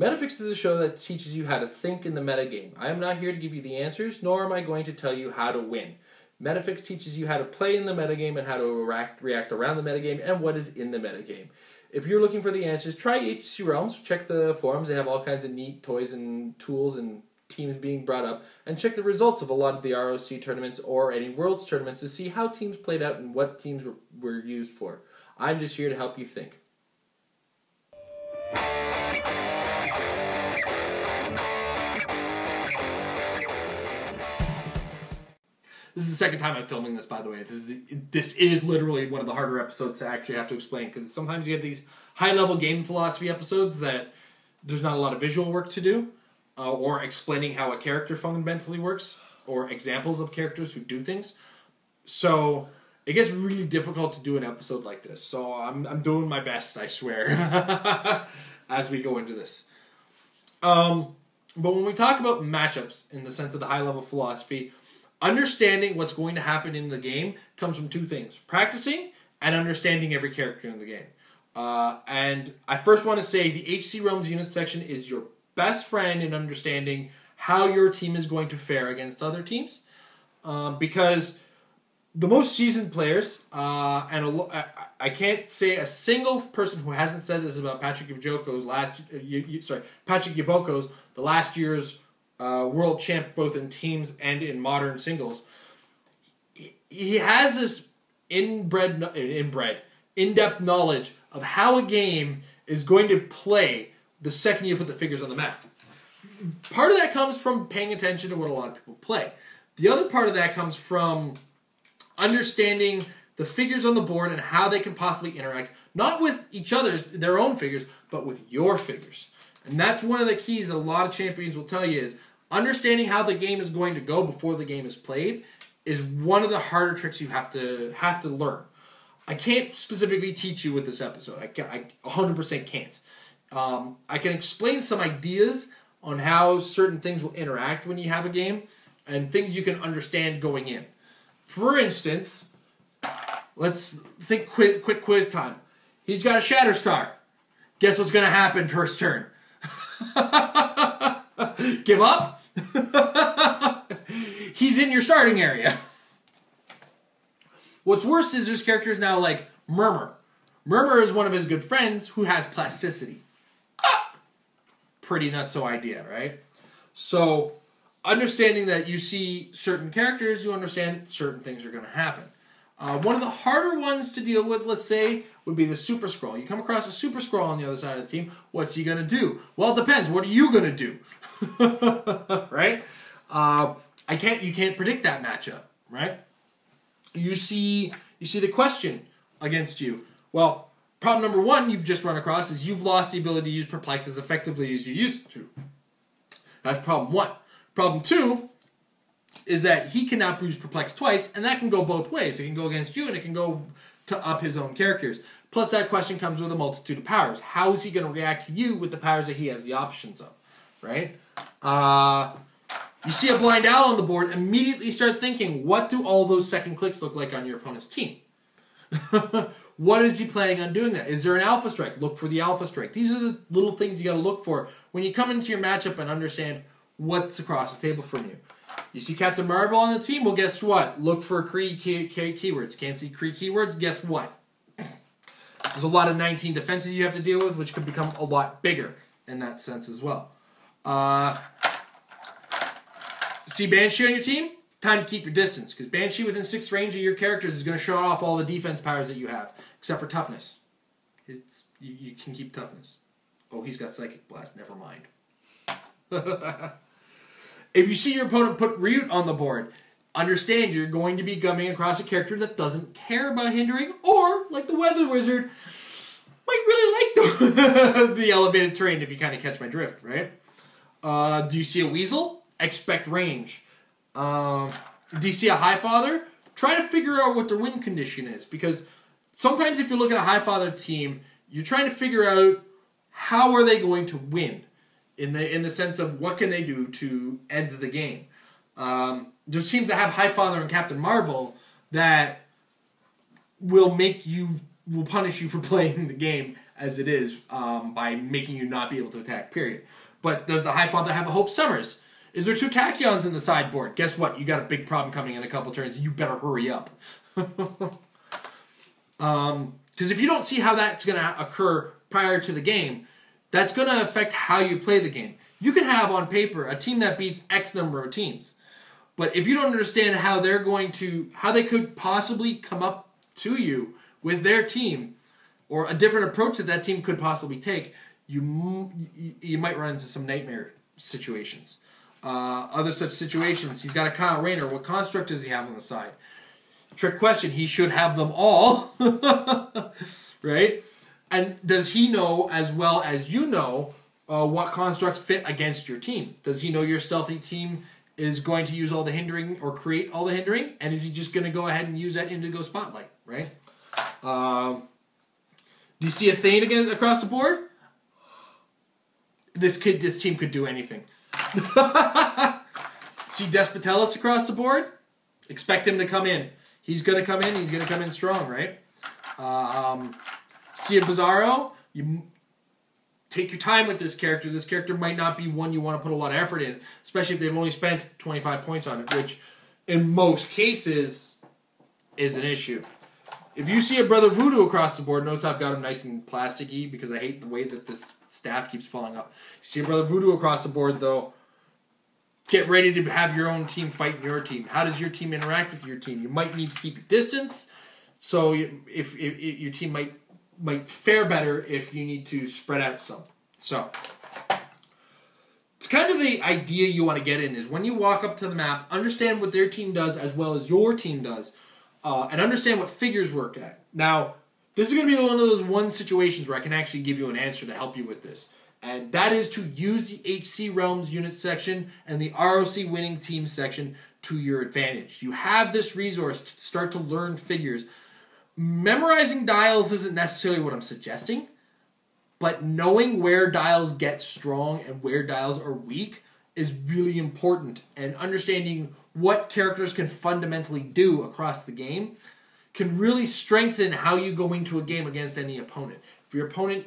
Metafix is a show that teaches you how to think in the metagame. I am not here to give you the answers, nor am I going to tell you how to win. Metafix teaches you how to play in the metagame and how to react around the metagame and what is in the metagame. If you're looking for the answers, try HC Realms, check the forums, they have all kinds of neat toys and tools and teams being brought up, and check the results of a lot of the ROC tournaments or any Worlds tournaments to see how teams played out and what teams were used for. I'm just here to help you think. This is the second time I'm filming this, by the way. This is literally one of the harder episodes to actually have to explain, because sometimes you get these high-level game philosophy episodes that there's not a lot of visual work to do, or explaining how a character fundamentally works, or examples of characters who do things. So it gets really difficult to do an episode like this. So I'm doing my best, I swear, as we go into this. But when we talk about matchups in the sense of the high-level philosophy, understanding what's going to happen in the game comes from two things: practicing and understanding every character in the game. And I first want to say the HC Realms unit section is your best friend in understanding how your team is going to fare against other teams. Because the most seasoned players, and I can't say a single person who hasn't said this about Patrick Yaboko's the last year's world champ, both in teams and in modern singles. He has this in-depth knowledge of how a game is going to play the second you put the figures on the map. Part of that comes from paying attention to what a lot of people play. The other part of that comes from understanding the figures on the board and how they can possibly interact, not with each other's, their own figures, but with your figures. And that's one of the keys that a lot of champions will tell you is understanding how the game is going to go before the game is played is one of the harder tricks you have to learn. I can't specifically teach you with this episode. I 100% can't. I can explain some ideas on how certain things will interact when you have a game and things you can understand going in. For instance, let's think quick quiz time. He's got a Shatterstar. Guess what's going to happen first turn? Give up? He's in your starting area. What's worse is there's characters now like Murmur. Murmur is one of his good friends who has plasticity. Pretty nutso idea, right? So, understanding that you see certain characters, you understand certain things are going to happen. One of the harder ones to deal with, let's say, would be the Super Scroll. You come across a Super Scroll on the other side of the team, what's he going to do? Well, it depends. What are you going to do? Right? You can't predict that matchup, right? You see the question against you. Well, problem number one you've just run across is you've lost the ability to use Perplex as effectively as you used to. That's problem one. Problem two is that he cannot use Perplex twice, and that can go both ways. It can go against you, and it can go to up his own characters. Plus, that question comes with a multitude of powers. How is he going to react to you with the powers that he has the options of, right? You see a Blind Owl on the board, immediately start thinking, what do all those second clicks look like on your opponent's team? What is he planning on doing that? Is there an Alpha Strike? Look for the Alpha Strike. These are the little things you got to look for when you come into your matchup and understand what's across the table from you. You see Captain Marvel on the team? Well, guess what? Look for Kree keywords. Can't see Kree keywords? Guess what? There's a lot of 19 defenses you have to deal with, which could become a lot bigger in that sense as well. See Banshee on your team? Time to keep your distance, because Banshee within 6 range of your characters is going to show off all the defense powers that you have, except for toughness. You can keep toughness. Oh, he's got Psychic Blast. Never mind. If you see your opponent put Ryut on the board, understand you're going to be coming across a character that doesn't care about hindering, or, like the Weather Wizard, might really like the elevated terrain, if you kind of catch my drift, right? Do you see a Weasel? Expect range. Do you see a Highfather? Try to figure out what their win condition is, because sometimes if you look at a Highfather team, you're trying to figure out how are they going to win, in the sense of what can they do to end the game. There's teams that have Highfather and Captain Marvel that will punish you for playing the game as it is by making you not be able to attack, period. But does the Highfather have a Hope Summers? Is there 2 Tachyons in the sideboard? Guess what? You got a big problem coming in a couple turns. You better hurry up. Because if you don't see how that's going to occur prior to the game, that's going to affect how you play the game. You can have on paper a team that beats X number of teams. But if you don't understand how they could possibly come up to you with their team, or a different approach that team could possibly take, you might run into some nightmare situations. Other such situations, he's got a Kyle Rayner. What construct does he have on the side? Trick question, he should have them all. Right? And does he know, as well as you know, what constructs fit against your team? Does he know your stealthy team is going to use all the hindering or create all the hindering? And is he just going to go ahead and use that Indigo Spotlight, right? Do you see a Thane again across the board? This team could do anything. See Despotellis across the board? Expect him to come in. He's going to come in. He's going to come in strong, right? See a Bizarro? You take your time with this character. This character might not be one you want to put a lot of effort in, especially if they've only spent 25 points on it, which in most cases is an issue. If you see a Brother Voodoo across the board, notice I've got him nice and plasticky because I hate the way that this staff keeps falling up. You see a Brother Voodoo across the board, though, get ready to have your own team fighting your team. How does your team interact with your team? You might need to keep your distance, so if your team might fare better if you need to spread out some. So it's kind of the idea you want to get in is when you walk up to the map, understand what their team does as well as your team does. And understand what figures work at. Now, this is going to be one of those situations where I can actually give you an answer to help you with this. And that is to use the HC Realms unit section and the ROC winning team section to your advantage. You have this resource to start to learn figures. Memorizing dials isn't necessarily what I'm suggesting, but knowing where dials get strong and where dials are weak is really important. And understanding what characters can fundamentally do across the game can really strengthen how you go into a game against any opponent. If your opponent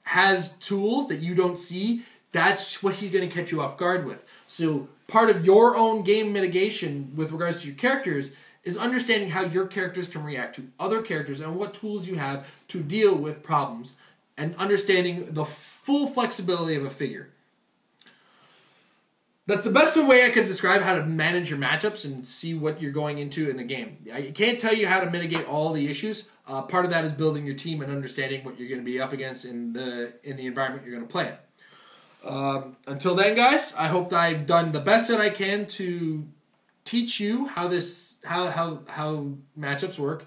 has tools that you don't see, that's what he's going to catch you off guard with. So part of your own game mitigation with regards to your characters is understanding how your characters can react to other characters and what tools you have to deal with problems, and understanding the full flexibility of a figure. That's the best way I could describe how to manage your matchups and see what you're going into in the game. I can't tell you how to mitigate all the issues. Part of that is building your team and understanding what you're going to be up against in the environment you're going to play in. Until then, guys, I hope that I've done the best that I can to teach you how matchups work.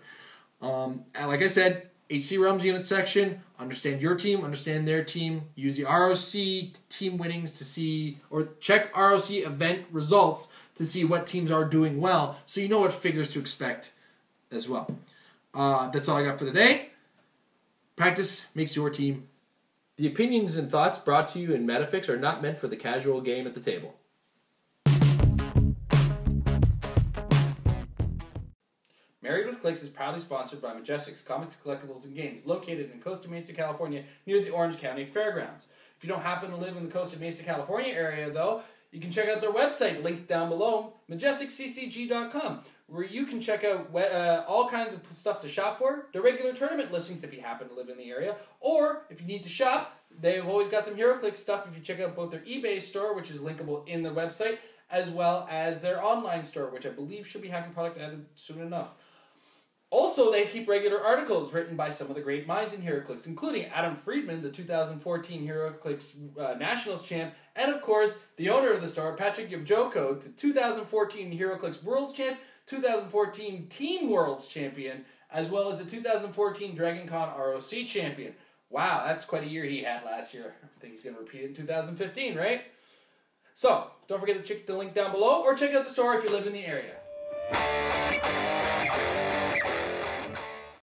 And like I said, HC Realms unit section, understand your team, understand their team, use the ROC team winnings to see, or check ROC event results to see what teams are doing well, so you know what figures to expect as well. That's all I got for the day. Practice makes your team. The opinions and thoughts brought to you in Metafix are not meant for the casual game at the table. Married with Clix is proudly sponsored by Majestic's Comics, Collectibles, and Games, located in Costa Mesa, California, near the Orange County Fairgrounds. If you don't happen to live in the Costa Mesa, California area, though, you can check out their website, linked down below, majesticccg.com, where you can check out all kinds of stuff to shop for, the regular tournament listings if you happen to live in the area, or if you need to shop, they've always got some Heroclix stuff if you check out both their eBay store, which is linkable in the website, as well as their online store, which I believe should be having product added soon enough. Also, they keep regular articles written by some of the great minds in Heroclix, including Adam Friedman, the 2014 Heroclix Nationals champ, and of course, the owner of the store, Patrick Yabjoko, the 2014 Heroclix Worlds champ, 2014 Team Worlds champion, as well as the 2014 DragonCon ROC champion. Wow, that's quite a year he had last year. I think he's going to repeat it in 2015, right? So, don't forget to check the link down below, or check out the store if you live in the area.